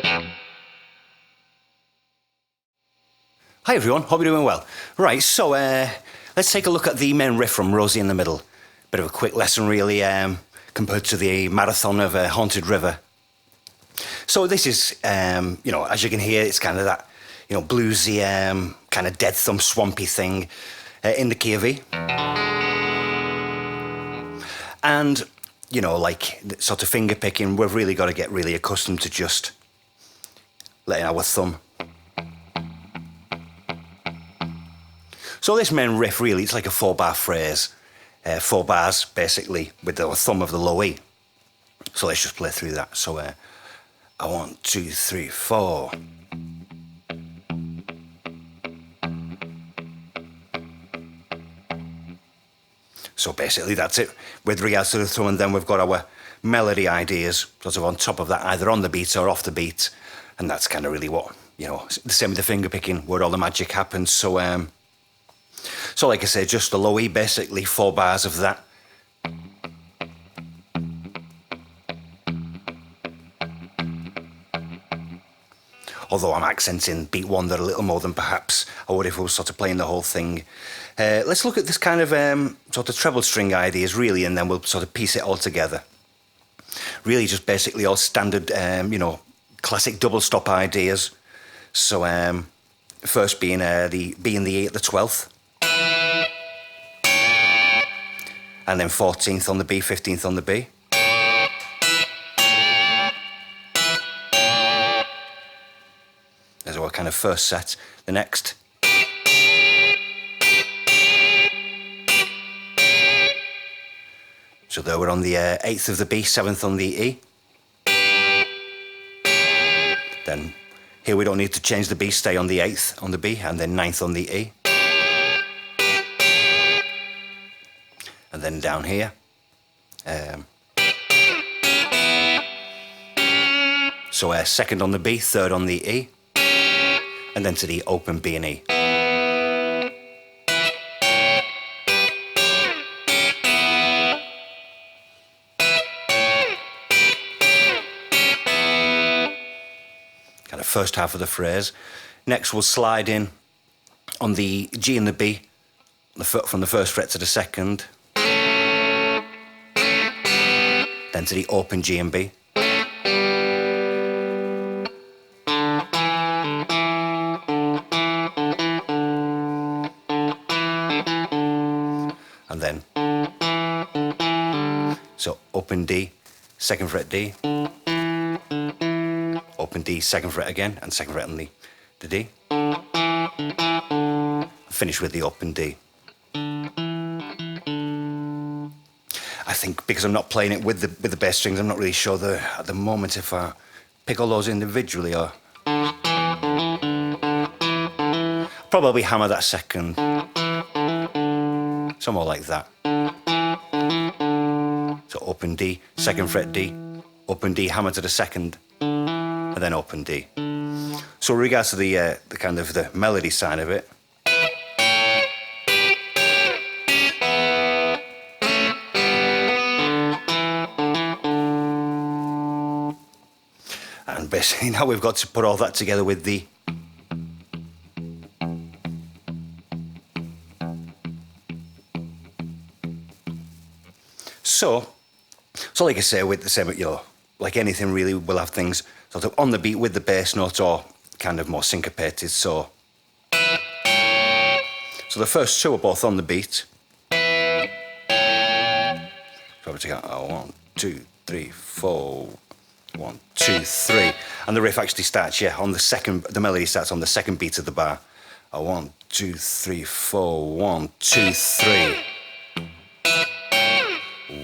Hi everyone, hope you're doing well. Right, so let's take a look at the main riff from Rosie in the Middle. Bit of a quick lesson really, compared to the marathon of Haunted River. So this is, as you can hear, it's kind of that, bluesy, kind of dead thumb swampy thing in the key of E. And, like sort of finger picking, we've really got to get really accustomed to just letting our thumb. So this main riff really, it's like a 4-bar phrase. 4 bars, basically, with the thumb of the low E. So let's just play through that. So, 1, 2, 3, 4. So basically that's it with regards to the thumb, and then we've got our melody ideas sort of on top of that, either on the beat or off the beat. And that's kind of really what, the same with the finger picking, where all the magic happens. So like I say, just the low E, basically 4 bars of that. Although I'm accenting beat 1 there a little more than perhaps I would if I was sort of playing the whole thing. Let's look at this kind of sort of treble string ideas really, and then we'll sort of piece it all together. Really just basically all standard, classic double stop ideas. So first being the B and the E at the 12th. And then 14th on the B, 15th on the B. There's our kind of first set. The next. So there we're on the 8th of the B, 7th on the E. Then here we don't need to change the B, stay on the 8th on the B, and then 9th on the E. And then down here, so 2nd on the B, 3rd on the E, and then to the open B and E. Kind of first half of the phrase. Next we'll slide in on the G and the B, from the 1st fret to the 2nd. Then to the open G and B. And then, so open D, 2nd fret D, open D, 2nd fret again, and 2nd fret on the D. Finish with the open D. I think because I'm not playing it with the bass strings, I'm not really sure at the moment if I pick all those individually or probably hammer that 2nd, somewhere like that. So open D, 2nd fret D, open D, hammer to the 2nd, and then open D. So with regards to the kind of the melody side of it. And basically now we've got to put all that together with the so like I say, with the same, like anything really, we'll have things sort of on the beat with the bass note or kind of more syncopated. So the first 2 are both on the beat. Probably take out 1, 2, 3, 4. 1, 2, 3, and the riff actually starts on the 2nd. The melody starts on the 2nd beat of the bar. 1, 2, 3, 4. 1, 2, 3.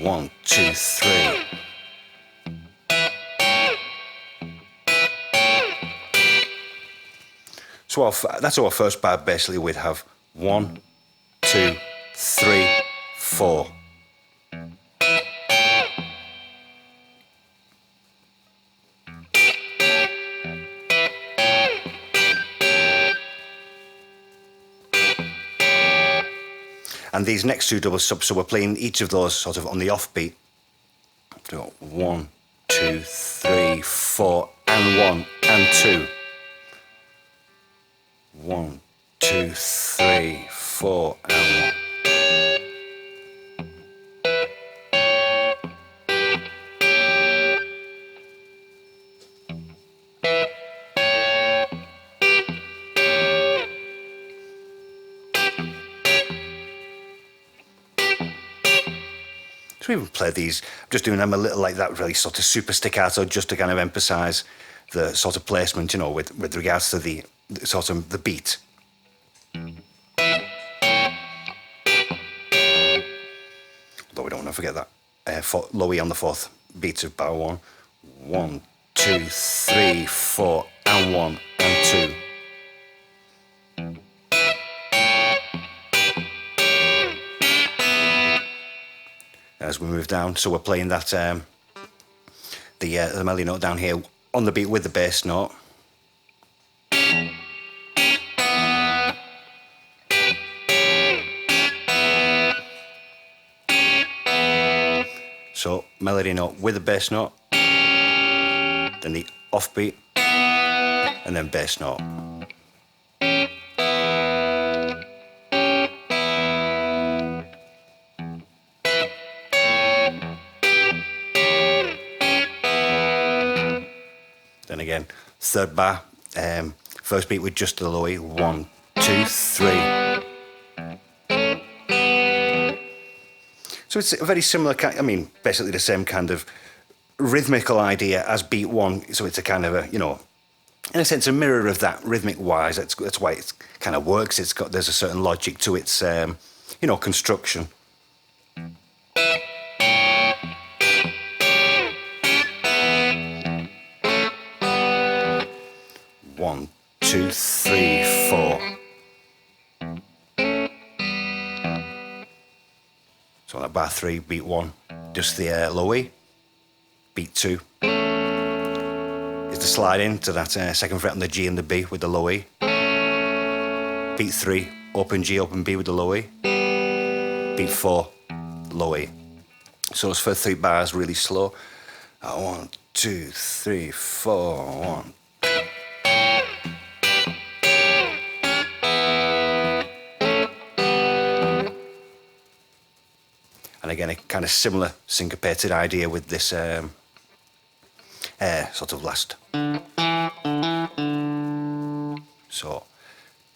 1, 2, 3. So that's our first bar. Basically, we'd have 1, 2, 3, 4. And these next 2 double subs, so we're playing each of those sort of on the offbeat. So 1, 2, 3, 4, and 1 and 2. 1, 2, 3, 4 and 1. To even play these, I'm just doing them a little like that, really sort of super staccato, just to kind of emphasise the sort of placement, you know, with regards to the sort of the beat. Although we don't want to forget that low E on the 4th beat of bar 1. 1, 2, 3, 4 and 1 and 2. As we move down, so we're playing that the melody note down here on the beat with the bass note. So melody note with the bass note, then the offbeat, and then bass note. Then again, third bar, first beat with just the low E. 1, 2, 3. So it's a very similar kind, I mean, basically the same kind of rhythmical idea as beat 1. So it's a kind of a, you know, in a sense, a mirror of that rhythmic wise. That's why it kind of works. There's a certain logic to its, you know, construction. 1, 2, 3, 4. So on that bar 3, beat 1, just the low E. Beat 2 is the slide into that second fret on the G and the B with the low E. Beat 3, open G, open B with the low E. Beat 4, low E. So those first 3 bars really slow. 1, 2, 3, 4, 1. And again, a kind of similar syncopated idea with this sort of last. So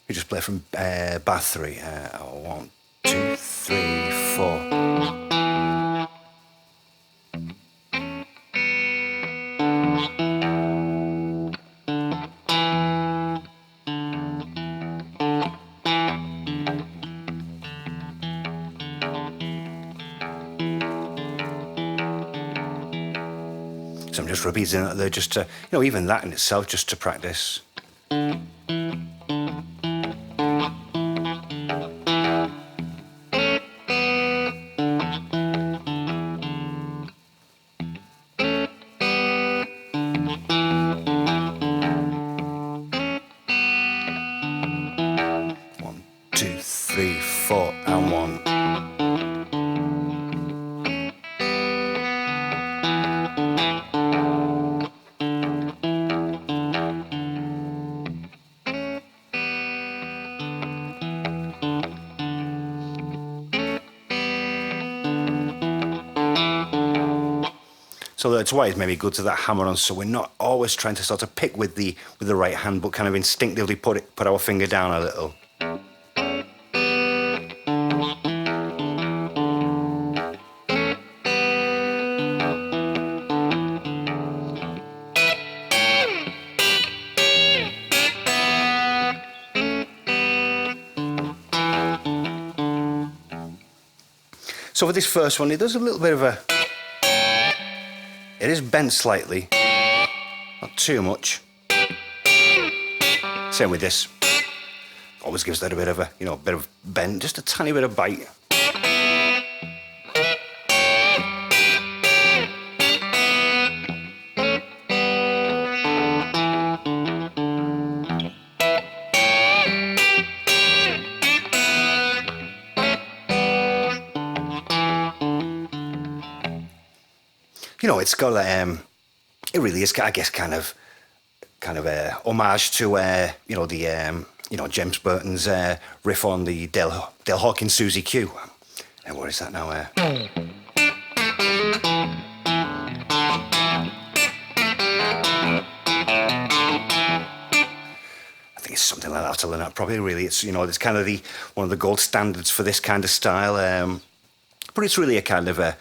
we just play from bar 3. 1, 2, 3, 4. So I'm just repeating that there just to, you know, even that in itself just to practice. One, 2, 3, 4 and 1. So that's why it's maybe good to that hammer on, so we're not always trying to sort of pick with the right hand, but kind of instinctively put our finger down a little. So for this first one, it does a little bit of a... It is bent slightly, not too much. Same with this. Always gives that a bit of a, you know, bit of bend, just a tiny bit of bite. You know, it's got it really is, I guess, kind of kind of a homage to the James Burton's riff on the Dale Hawkins Susie Q. And what is that now? I think it's something like that to learn out. Probably really, it's it's kind of one of the gold standards for this kind of style. But it's really a kind of a,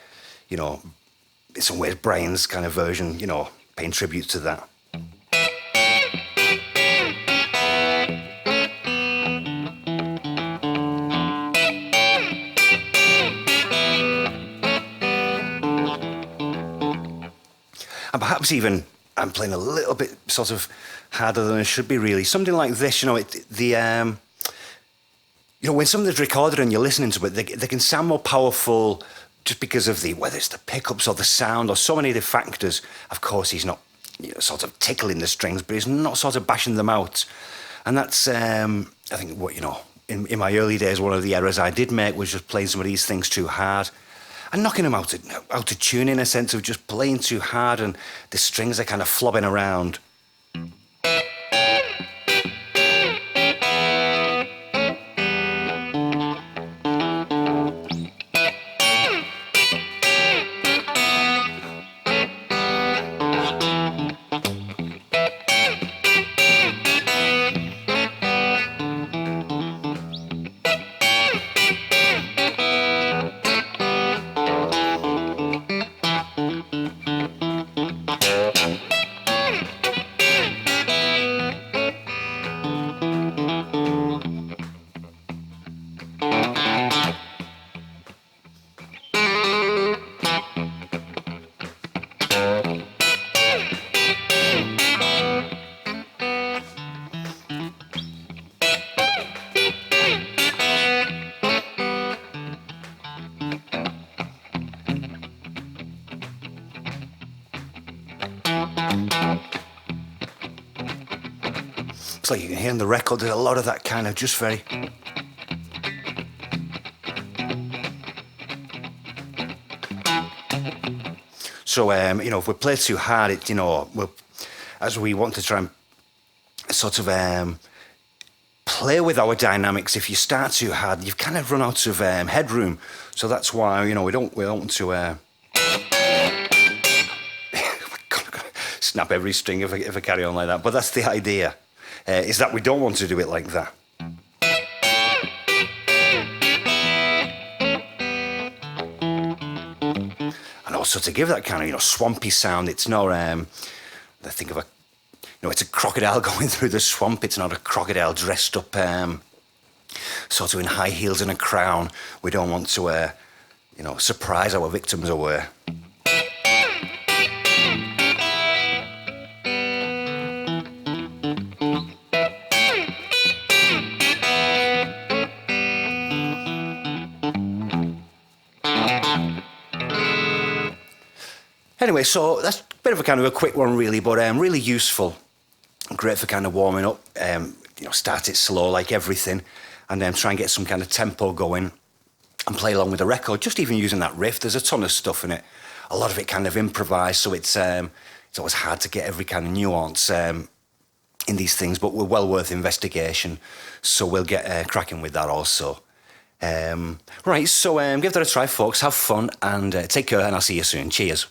in some ways Brian's kind of version. Paying tribute to that. And perhaps even I'm playing a little bit sort of harder than I should be, really. Something like this, when something's recorded and you're listening to it, they can sound more powerful just because of whether it's the pickups or the sound or so many of the factors. Of course, he's not sort of tickling the strings, but he's not sort of bashing them out. And that's, I think, what in my early days, one of the errors I did make was just playing some of these things too hard. And knocking them out of tune, in a sense of just playing too hard and the strings are kind of flobbing around. It's like you can hear in the record, there's a lot of that kind of just very... So, if we play too hard, as we want to try and sort of play with our dynamics, if you start too hard, you've kind of run out of headroom. So that's why, we don't want to snap every string if I carry on like that. But that's the idea, is that we don't want to do it like that. And also to give that kind of, swampy sound, it's not, I think of it's a crocodile going through the swamp. It's not a crocodile dressed up sort of in high heels and a crown. We don't want to, surprise our victims away. Anyway, so that's a bit of a kind of a quick one, really, but really useful. Great for kind of warming up. Start it slow like everything, and then try and get some kind of tempo going and play along with the record. Just even using that riff, there's a ton of stuff in it. A lot of it kind of improvised, so it's always hard to get every kind of nuance in these things, but we're well worth investigation. So we'll get cracking with that also. Right, so give that a try, folks. Have fun and take care, and I'll see you soon. Cheers.